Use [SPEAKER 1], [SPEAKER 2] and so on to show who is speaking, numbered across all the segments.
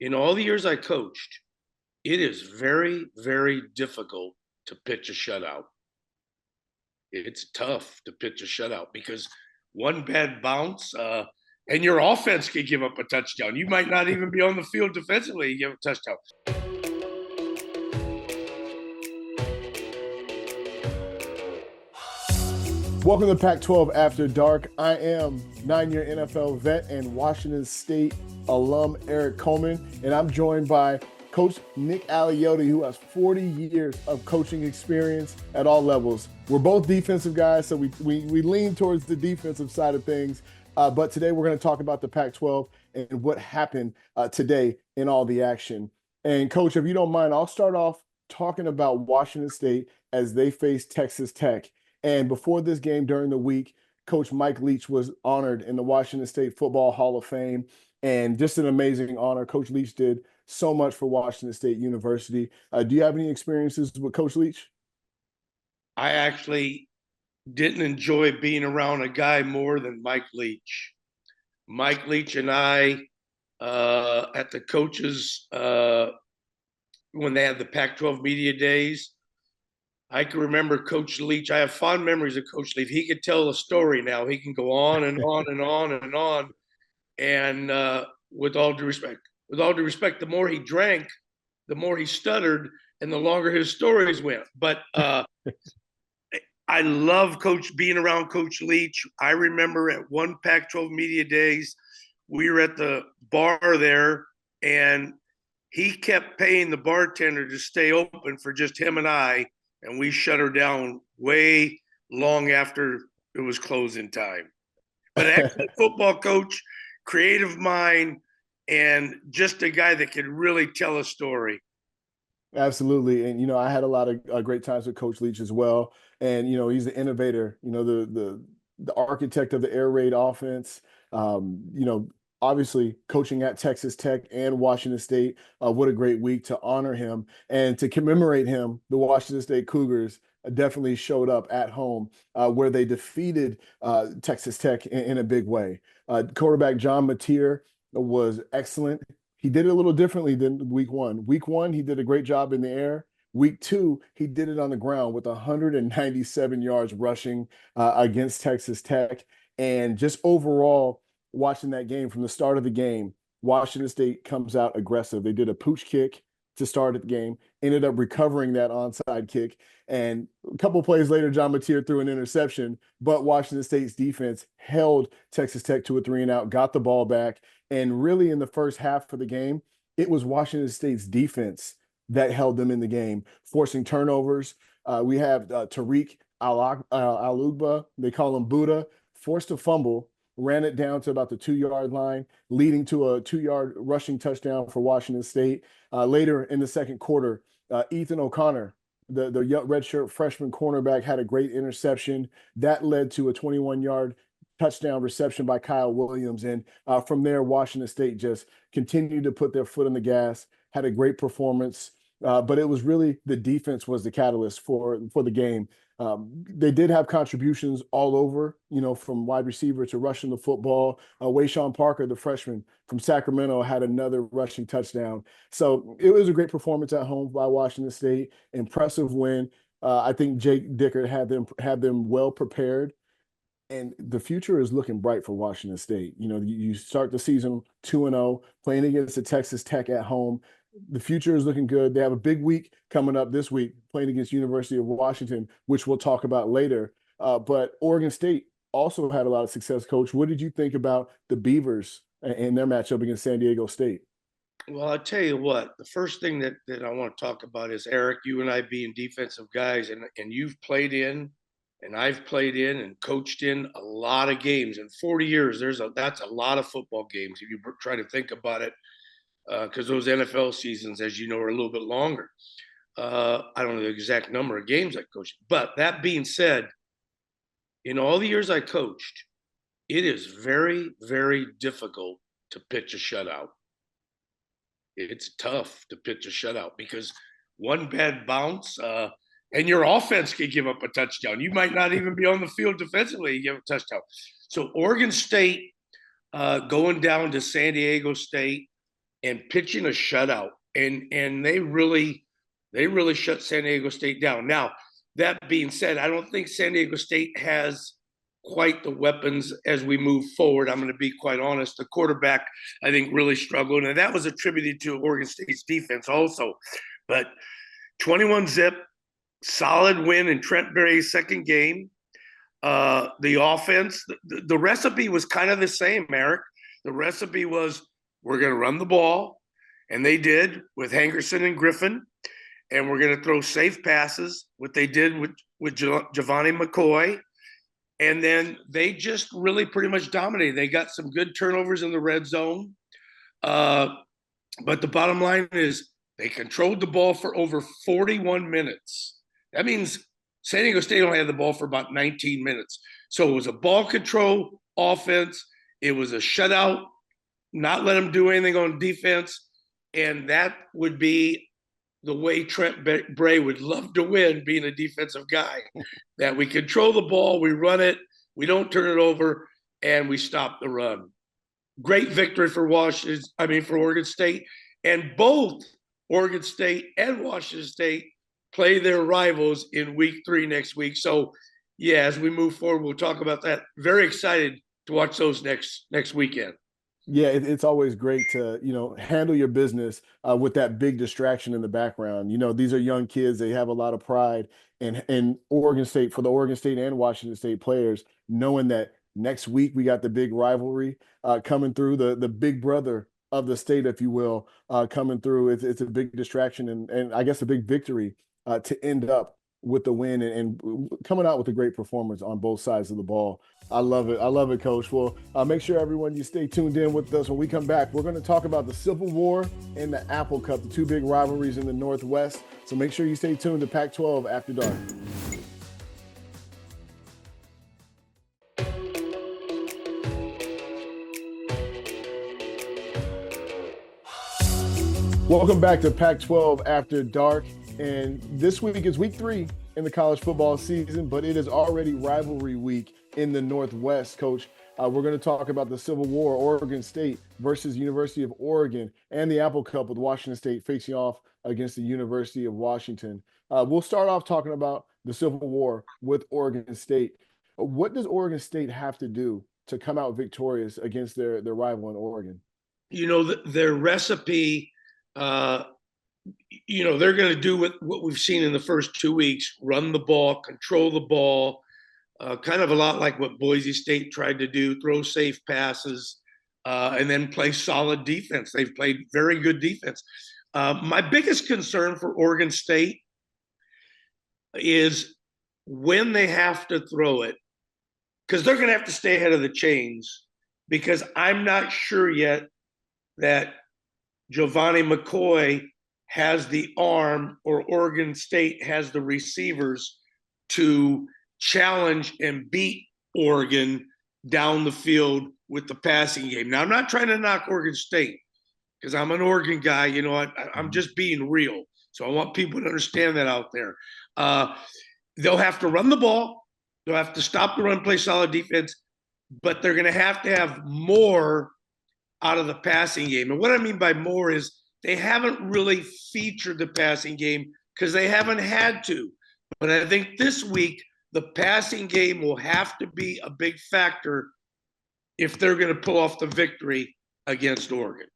[SPEAKER 1] In all the years I coached, it is very, very difficult to pitch a shutout. It's tough to pitch a shutout because one bad bounce, and your offense could give up a touchdown. You might not even be on the field defensively. You give a touchdown.
[SPEAKER 2] Welcome to Pac-12 After Dark. I am 9-year NFL vet and Washington State alum Erik Coleman, and I'm joined by Coach Nick Aliotti, who has 40 years of coaching experience at all levels. We're both defensive guys, so we lean towards the defensive side of things. But today we're going to talk about the Pac-12 and what happened today in all the action. And Coach, if you don't mind, I'll start off talking about Washington State as they face Texas Tech. And before this game during the week, Coach Mike Leach was honored in the Washington State Football Hall of Fame. And just an amazing honor. Coach Leach did so much for Washington State University. Do you have any experiences with Coach Leach?
[SPEAKER 1] I actually didn't enjoy being around a guy more than Mike Leach. Mike Leach and I, at the coaches, when they had the Pac-12 media days, I can remember Coach Leach. I have fond memories of Coach Leach. He could tell a story now. He can go on and on and on and on. And with all due respect, the more he drank, the more he stuttered, and the longer his stories went. But I love being around Coach Leach. I remember at one Pac-12 media days, we were at the bar there, and he kept paying the bartender to stay open for just him and I. And we shut her down way long after it was closing time. But excellent football coach, creative mind, and just a guy that could really tell a story.
[SPEAKER 2] Absolutely. And, I had a lot of great times with Coach Leach as well. And, he's the innovator, the architect of the air raid offense. Obviously coaching at Texas Tech and Washington State. What a great week to honor him and to commemorate him. The Washington State Cougars definitely showed up at home where they defeated Texas Tech in a big way. Quarterback John Mateer was excellent. He did it a little differently than week one. Week one, he did a great job in the air. Week two, he did it on the ground with 197 yards rushing against Texas Tech. And just overall, watching that game from the start of the game, Washington State comes out aggressive. They did a pooch kick to start the game, ended up recovering that onside kick. And a couple of plays later, John Mateer threw an interception, but Washington State's defense held Texas Tech to a 3-and-out, got the ball back. And really in the first half of the game, it was Washington State's defense that held them in the game, forcing turnovers. We have Tariq Alugba, they call him Buddha, forced a fumble, ran it down to about the 2-yard line, leading to a 2-yard rushing touchdown for Washington State. Later in the second quarter, Ethan O'Connor, the redshirt freshman cornerback, had a great interception. That led to a 21-yard touchdown reception by Kyle Williams. And from there, Washington State just continued to put their foot on the gas, had a great performance. But it was really the defense was the catalyst for the game. They did have contributions all over, from wide receiver to rushing the football. Wayshawn Parker, the freshman from Sacramento, had another rushing touchdown. So it was a great performance at home by Washington State. Impressive win. I think Jake Dickert had them well prepared. And the future is looking bright for Washington State. You start the season 2-0, playing against the Texas Tech at home. The future is looking good. They have a big week coming up this week, playing against University of Washington, which we'll talk about later. But Oregon State also had a lot of success, Coach. What did you think about the Beavers and their matchup against San Diego State?
[SPEAKER 1] Well, I'll tell you what, the first thing that I want to talk about is, Erik, you and I being defensive guys, and you've played in, and I've played in and coached in a lot of games. In 40 years, that's a lot of football games if you try to think about it. Because those NFL seasons, as you know, are a little bit longer. I don't know the exact number of games I coached. But that being said, in all the years I coached, it is very, very difficult to pitch a shutout. It's tough to pitch a shutout because one bad bounce, and your offense could give up a touchdown. You might not even be on the field defensively, you give a touchdown. So Oregon State going down to San Diego State, and pitching a shutout. And they really shut San Diego State down. Now, that being said, I don't think San Diego State has quite the weapons as we move forward. I'm going to be quite honest. The quarterback, I think, really struggled, and that was attributed to Oregon State's defense also. But 21-zip, solid win in Trent Berry's second game. The offense, the recipe was kind of the same, Erik. The recipe was we're going to run the ball, and they did with Hankerson and Griffin, and we're going to throw safe passes, what they did with Giovanni McCoy. And then they just really pretty much dominated. They got some good turnovers in the red zone. But the bottom line is they controlled the ball for over 41 minutes. That means San Diego State only had the ball for about 19 minutes. So it was a ball control offense. It was a shutout, not let them do anything on defense. And that would be the way Trent Bray would love to win, being a defensive guy, that we control the ball, we run it, we don't turn it over, and we stop the run. Great victory for Oregon State. And both Oregon State and Washington State play their rivals in week 3 next week. So, yeah, as we move forward, we'll talk about that. Very excited to watch those next weekend.
[SPEAKER 2] Yeah, it's always great to, handle your business with that big distraction in the background. These are young kids. They have a lot of pride in Oregon State, for the Oregon State and Washington State players, knowing that next week we got the big rivalry coming through, the big brother of the state, if you will, coming through. It's a big distraction and I guess a big victory to end up with the win and coming out with a great performance on both sides of the ball. I love it. I love it, Coach. Well, make sure everyone you stay tuned in with us. When we come back, we're going to talk about the Civil War and the Apple Cup, the two big rivalries in the Northwest. So make sure you stay tuned to Pac-12 After Dark. Welcome back to Pac-12 After Dark. And this week is week 3 in the college football season, but it is already rivalry week in the Northwest, Coach. We're going to talk about the Civil War, Oregon State versus University of Oregon, and the Apple Cup with Washington State facing off against the University of Washington. We'll start off talking about the Civil War with Oregon State. What does Oregon State have to do to come out victorious against their rival in Oregon?
[SPEAKER 1] Their recipe, they're going to do what we've seen in the first 2 weeks: run the ball, control the ball, kind of a lot like what Boise State tried to do, throw safe passes, and then play solid defense. They've played very good defense. My biggest concern for Oregon State is when they have to throw it, because they're going to have to stay ahead of the chains, because I'm not sure yet that Giovanni McCoy has the arm or Oregon State has the receivers to challenge and beat Oregon down the field with the passing game. Now, I'm not trying to knock Oregon State because I'm an Oregon guy. I'm just being real. So I want people to understand that out there. They'll have to run the ball. They'll have to stop the run, play solid defense, but they're going to have more out of the passing game. And what I mean by more is they haven't really featured the passing game because they haven't had to. But I think this week, the passing game will have to be a big factor if they're going to pull off the victory against Oregon.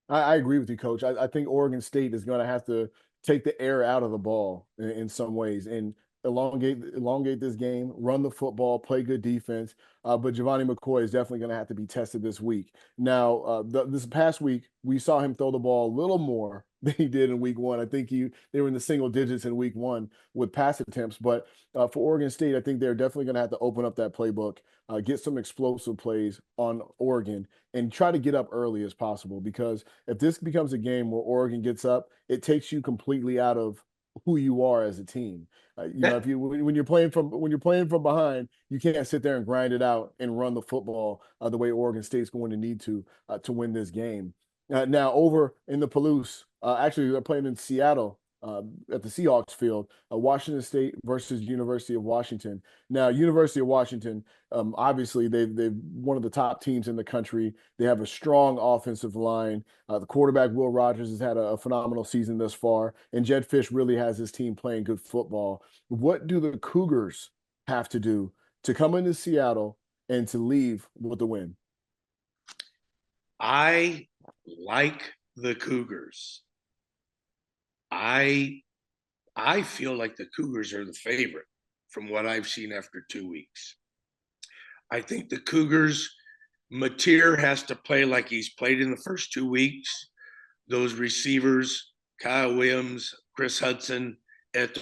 [SPEAKER 2] I agree with you, Coach. I think Oregon State is going to have to take the air out of the ball in some ways and elongate this game, run the football, play good defense. But Giovanni McCoy is definitely going to have to be tested this week. Now, this past week, we saw him throw the ball a little more than he did in week 1. I think they were in the single digits in week 1 with pass attempts. But for Oregon State, I think they're definitely going to have to open up that playbook, get some explosive plays on Oregon, and try to get up early as possible. Because if this becomes a game where Oregon gets up, it takes you completely out of who you are as a team. If when you're playing from behind, you can't sit there and grind it out and run the football the way Oregon State's going to need to win this game. Now over in the Palouse, actually they're playing in Seattle at the Seahawks field, Washington State versus University of Washington. Now, University of Washington, obviously, they've one of the top teams in the country. They have a strong offensive line. The quarterback, Will Rogers, has had a phenomenal season thus far, and Jed Fish really has his team playing good football. What do the Cougars have to do to come into Seattle and to leave with the win?
[SPEAKER 1] I like the Cougars. I I feel like the Cougars are the favorite from what I've seen after 2 weeks. I think the Cougars, Mateer has to play like he's played in the first 2 weeks. Those receivers, Kyle Williams, Chris Hudson, et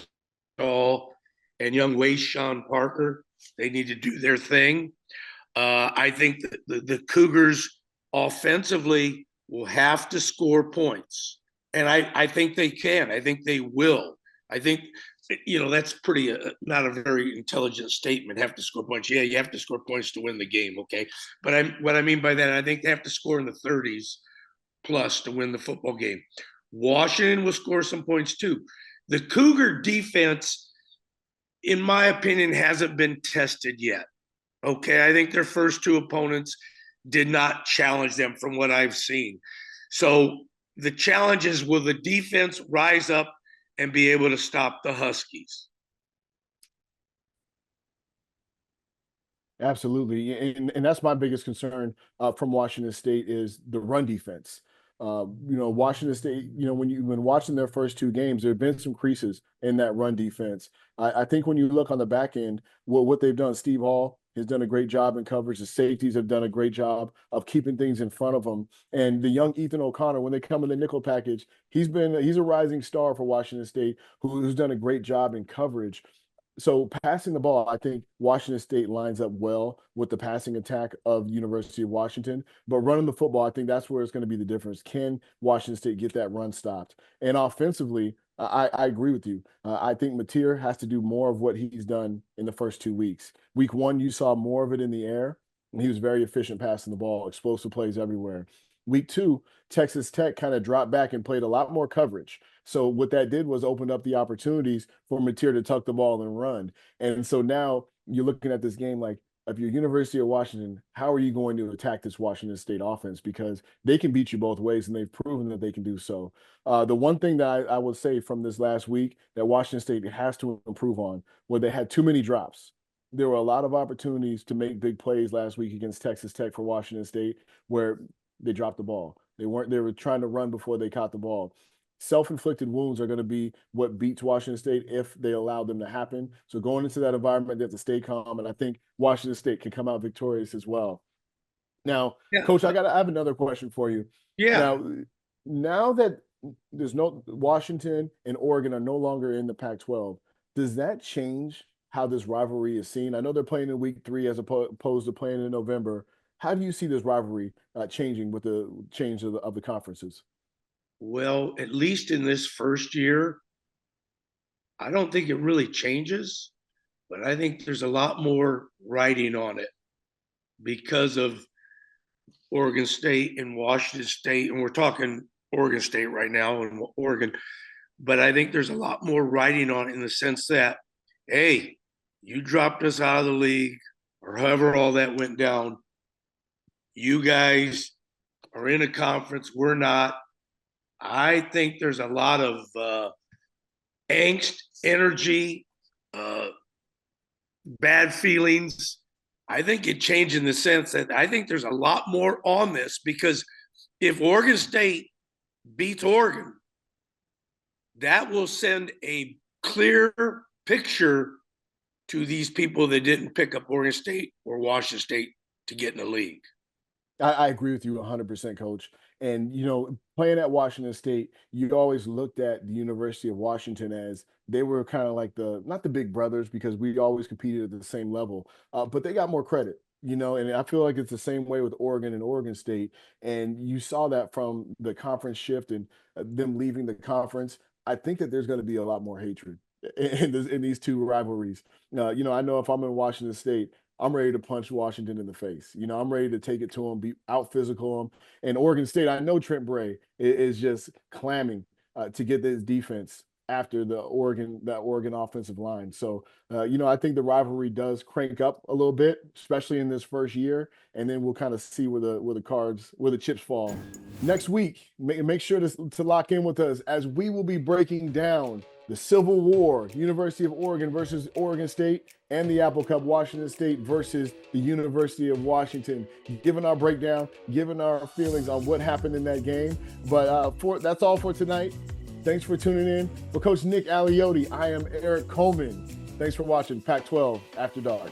[SPEAKER 1] al., and young Sean Parker, they need to do their thing. I think that the Cougars offensively will have to score points. And I think they can. I think they will. I think, that's pretty not a very intelligent statement, have to score points. Yeah, you have to score points to win the game, okay? But what I mean by that, I think they have to score in the 30s plus to win the football game. Washington will score some points too. The Cougar defense, in my opinion, hasn't been tested yet. Okay, I think their first two opponents did not challenge them from what I've seen. So the challenge is, will the defense rise up and be able to stop the Huskies?
[SPEAKER 2] Absolutely, and that's my biggest concern from Washington State is the run defense. Washington State. When you've been watching their first two games, there have been some creases in that run defense. I think when you look on the back end, what they've done, Steve Hall has done a great job in coverage. The safeties have done a great job of keeping things in front of them. And the young Ethan O'Connor, when they come in the nickel package, he's a rising star for Washington State who's done a great job in coverage. So passing the ball, I think Washington State lines up well with the passing attack of University of Washington. But running the football, I think that's where it's going to be the difference. Can Washington State get that run stopped? And offensively, I agree with you. I think Mateer has to do more of what he's done in the first 2 weeks. Week one, you saw more of it in the air, and he was very efficient passing the ball, explosive plays everywhere. Week two, Texas Tech kind of dropped back and played a lot more coverage. So what that did was opened up the opportunities for Mateer to tuck the ball and run. And so now you're looking at this game like, if you're University of Washington, how are you going to attack this Washington State offense? Because they can beat you both ways, and they've proven that they can do so. The one thing that I would say from this last week that Washington State has to improve on, where they had too many drops. There were a lot of opportunities to make big plays last week against Texas Tech for Washington State, where they dropped the ball. They were trying to run before they caught the ball. Self-inflicted wounds are going to be what beats Washington State if they allow them to happen. So going into that environment, they have to stay calm, and I think Washington State can come out victorious as well. Now,
[SPEAKER 1] Yeah.
[SPEAKER 2] Coach, I have another question for you.
[SPEAKER 1] Yeah.
[SPEAKER 2] Now that there's no Washington and Oregon are no longer in the Pac-12, does that change how this rivalry is seen? I know they're playing in week 3 as opposed to playing in November. How do you see this rivalry changing with the change of the conferences?
[SPEAKER 1] Well, at least in this first year, I don't think it really changes, but I think there's a lot more writing on it because of Oregon State and Washington State. And we're talking Oregon State right now and Oregon. But I think there's a lot more writing on it in the sense that, hey, you dropped us out of the league or however all that went down. You guys are in a conference. We're not. I think there's a lot of angst, energy, uh, bad feelings. I think it changed in the sense that I think there's a lot more on this because if Oregon State beats Oregon, that will send a clear picture to these people that didn't pick up Oregon State or Washington State to get in the league.
[SPEAKER 2] I agree with you 100%, Coach. And, playing at Washington State, you always looked at the University of Washington as they were kind of like not the big brothers because we always competed at the same level, but they got more credit. And I feel like it's the same way with Oregon and Oregon State. And you saw that from the conference shift and them leaving the conference. I think that there's going to be a lot more hatred in these two rivalries. I know if I'm in Washington State, I'm ready to punch Washington in the face. I'm ready to take it to them, be out physical them. And Oregon State, I know Trent Bray is just clamming to get this defense after that Oregon offensive line. So, I think the rivalry does crank up a little bit, especially in this first year, and then we'll kind of see where the chips fall. Next week, make sure to lock in with us as we will be breaking down the Civil War, University of Oregon versus Oregon State, and the Apple Cup, Washington State versus the University of Washington, giving our breakdown, giving our feelings on what happened in that game. But that's all for tonight. Thanks for tuning in. For Coach Nick Aliotti, I am Erik Coleman. Thanks for watching Pac-12 After Dark.